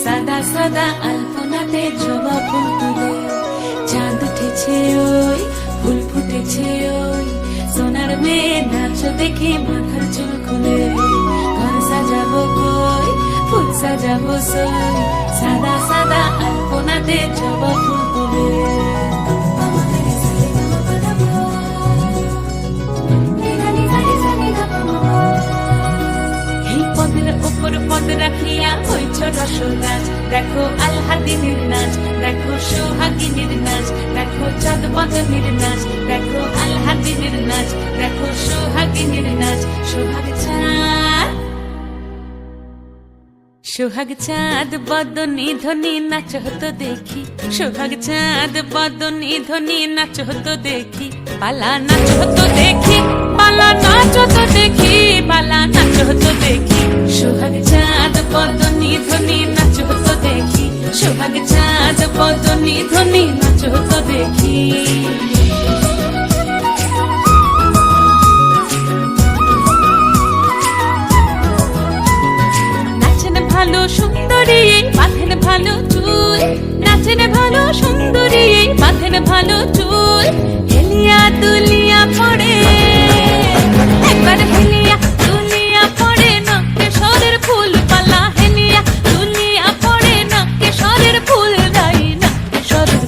সাদা সাদা আলপনাতে জবা ফুল তুলে চাঁদ উঠেছে ওই ফুল ফুটেছে ওই সোনার মেয়ে নাচ দেখে মাথার চুল খুলে ঘর সাজাবো কই ফুল সাজাবো সই সাদা সাদা আলপনাতে জবা ফুল তুলে উপর পদ রাখিয়া হইছ রসরাজ দেখো আলহাদিনের নাচ দেখো সোহাগিনীর নাচ দেখো চাঁদ বদনের নাচ দেখো আলহাদিনের নাচ দেখো সোহাগিনীর নাচ সোহাগ চাঁদ বদনী ধ্বনি নাচ হতো দেখি সোহাগ চাঁদ বদনী ধ্বনি নাচ হতো দেখি পালা নাচ হতো দেখি পালা নাচ হতো দেখি পালা নাচ হতো দেখি সোহাগ চাঁদ বদনী ধ্বনি নাচ হতো দেখি সোহাগ চাঁদ বদনী ধ্বনি নাচ হতো দেখি ভালো সুন্দরী বাঁধেন ভালো চুল নাচেন ভালো সুন্দরী বাঁধেন ভালো চুল হেলিয়া দুলিয়া পড়ে একবার হেলিয়া দুলিয়া পড়ে নকে সরের ফুল পালা হেলিয়া দুলিয়া পড়ে নকে সরের ফুল দাই নকে সরের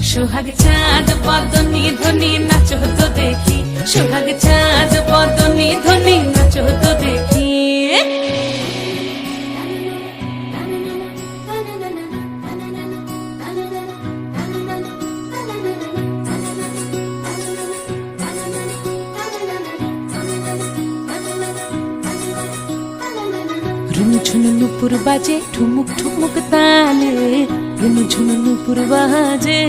সোহাগ চাঁদ বদনী ধ্বনি নাচ হতো দেখি সোহাগ চাঁদ বদনী ধ্বনি নাচ হতো দেখি ঝুনু নুপুর বাজে ঠুমুক ঠুমুক তালে রুনু ঝুনু নুপুর বাজে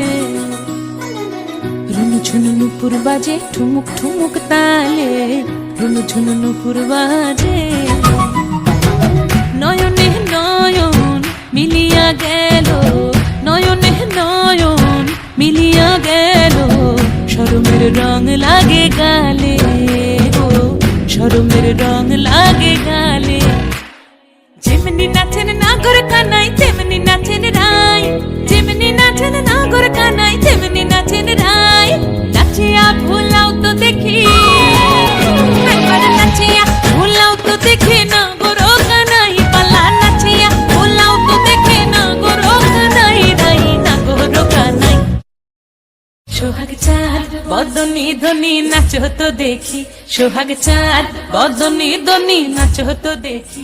রুনু ঝুনু নুপুর বাজে ঠুমুক ঠুমুক তালে রুনু ঝুনু নুপুর বাজে নয়নে নয়ন মিলিয়া গেল নয়নে নয়ন মিলিয়া গেল শরমের রং লাগে গালে ও শরমের রং লাগে গালে যেমনি নাচেন নাগর কানাই তেমনি নাচেন রাই যেমনি নাচেন নাগর কানাই তেমনি নাচেন রাই নাচিয়া ভুলাও তো দেখি একবার নাচিয়া ভুলাও তো দেখি নাগর কানাই পালা নাচিয়া ভুলাও তো দেখি নাগর কানাই রাই নাগর কানাই সোহাগ চাঁদ বদনী ধ্বনি নাচ হতো দেখি সোহাগ চাঁদ বদনী ধ্বনি নাচ হতো দেখি